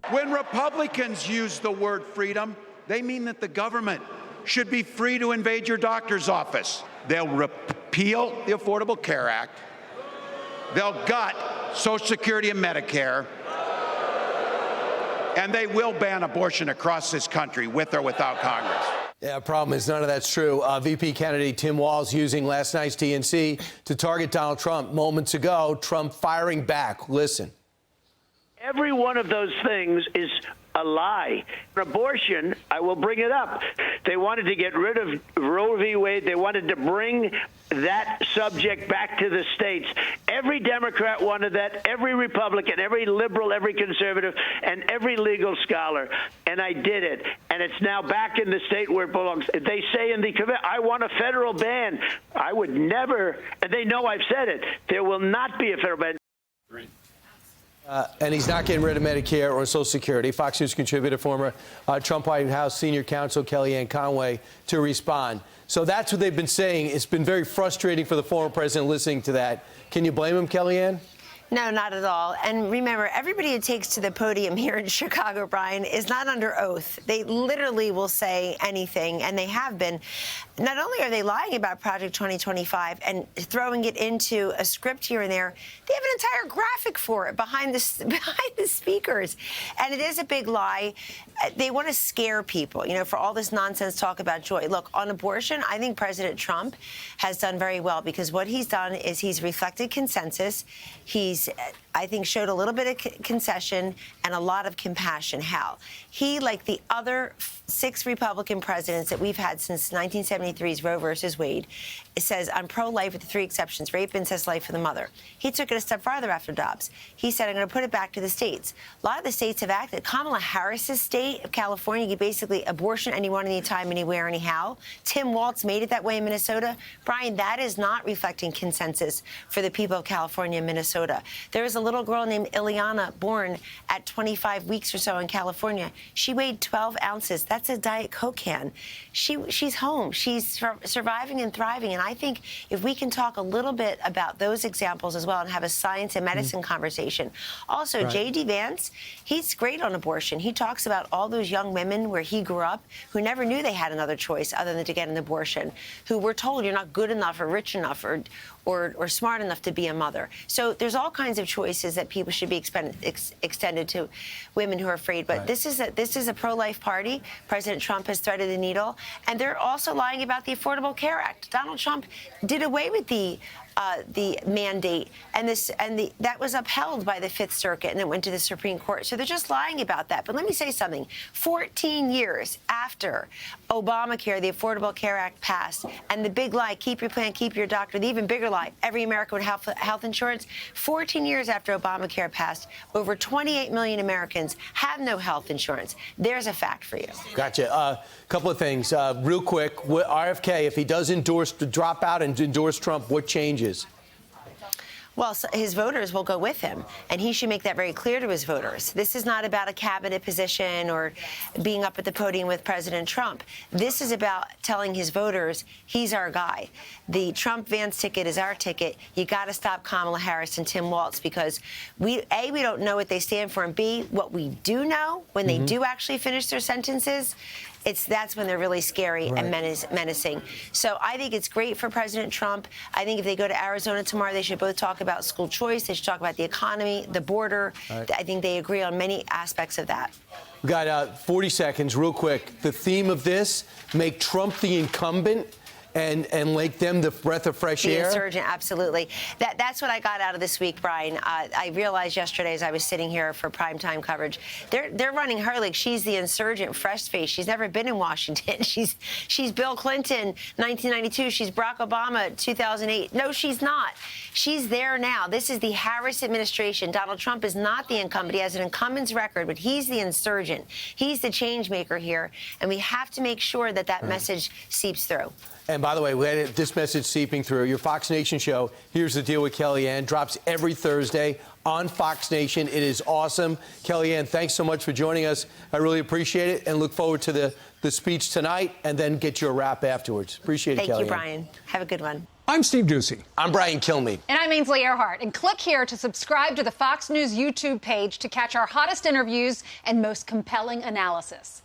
When Republicans use the word freedom, they mean that the government should be free to invade your doctor's office. They'll repeal the Affordable Care Act. They'll gut Social Security and Medicare. And they will ban abortion across this country, with or without Congress. Yeah, problem is none of that's true. VP candidate Tim Walz using last night's DNC to target Donald Trump. Moments ago, Trump firing back. Listen. Every one of those things is a lie. Abortion, I will bring it up. They wanted to get rid of Roe v. Wade. They wanted to bring that subject back to the states. Every Democrat wanted that, every Republican, every liberal, every conservative, and every legal scholar. And I did it. And it's now back in the state where it belongs. They say in the committee, I want a federal ban. I would never, and they know I've said it, there will not be a federal ban. And he's not getting rid of Medicare or Social Security. Fox News contributor, former Trump White House senior counsel Kellyanne Conway to respond. So that's what they've been saying. It's been very frustrating for the former president listening to that. Can you blame him, Kellyanne? No, not at all. And remember, everybody who takes to the podium here in Chicago, Brian, is not under oath. They literally will say anything, and they have been. Not only are they lying about Project 2025 and throwing it into a script here and there, they have an entire graphic for it behind the speakers. And it is a big lie. They want to scare people, you know, for all this nonsense talk about joy. Look, on abortion, I think President Trump has done very well, because what he's done is he's reflected consensus. He's, I think, showed a little bit of concession and a lot of compassion. How? He, like the other 6 Republican presidents that we've had since 1973's Roe versus Wade, says, I'm pro-life with the 3 exceptions: rape, incest, life for the mother. He took it a step farther after Dobbs. He said, I'm going to put it back to the states. A lot of the states have acted. Kamala Harris's state of California, you basically abortion anyone, anytime, anywhere, anyhow. Tim Walz made it that way in Minnesota. Brian, that is not reflecting consensus for the people of California and Minnesota. There is a little girl named Ileana born at 25 weeks or so in California. She weighed 12 ounces. That's a Diet Coke can. She's home. She's surviving and thriving. And I think if we can talk a little bit about those examples as well and have a science and medicine conversation. Also, right. J.D. Vance, he's great on abortion. He talks about all those young women where he grew up who never knew they had another choice other than to get an abortion, who were told you're not good enough or rich enough or smart enough to be a mother. So there's all kinds of choices that people should be extended to women who are afraid. But right. This is a pro-life party. President Trump has threaded the needle. And they're also lying about the Affordable Care Act. Donald Trump did away with the mandate, and that was upheld by the Fifth Circuit, and it went to the Supreme Court. So they're just lying about that. But let me say something. 14 years after Obamacare, the Affordable Care Act passed, and the big lie, keep your plan, keep your doctor, the even bigger lie, every American would have health insurance. 14 years after Obamacare passed, over 28 million Americans have no health insurance. There's a fact for you. Gotcha. A couple of things. Real quick, RFK, if he does drop out and endorse Trump, what changes? Well, so his voters will go with him, and he should make that very clear to his voters. This is not about a cabinet position or being up at the podium with President Trump. This is about telling his voters he's our guy. The Trump-Vance ticket is our ticket. You got to stop Kamala Harris and Tim Walz, because we don't know what they stand for, and B, what we do know, when they do actually finish their sentences, that's when they're really scary and menacing. So I think it's great for President Trump. I think if they go to Arizona tomorrow, they should both talk about school choice. They should talk about the economy, the border. Right. I think they agree on many aspects of that. We've got 40 seconds, real quick. The theme of this, make Trump the incumbent and make them the breath of fresh air? The insurgent, absolutely. That's what I got out of this week, Brian. I realized yesterday as I was sitting here for primetime coverage, they're running her like she's the insurgent, fresh face. She's never been in Washington. She's Bill Clinton, 1992. She's Barack Obama, 2008. No, she's not. She's there now. This is the Harris administration. Donald Trump is not the incumbent. He has an incumbent's record, but he's the insurgent. He's the change maker here, and we have to make sure that message seeps through. And by the way, we had this message seeping through. Your Fox Nation show, Here's the Deal with Kellyanne, drops every Thursday on Fox Nation. It is awesome. Kellyanne, thanks so much for joining us. I really appreciate it and look forward to the speech tonight and then get your wrap afterwards. Appreciate it, Kellyanne. Thank you, Brian. Have a good one. I'm Steve Doocy. I'm Brian Kilmeade. And I'm Ainsley Earhart. And click here to subscribe to the Fox News YouTube page to catch our hottest interviews and most compelling analysis.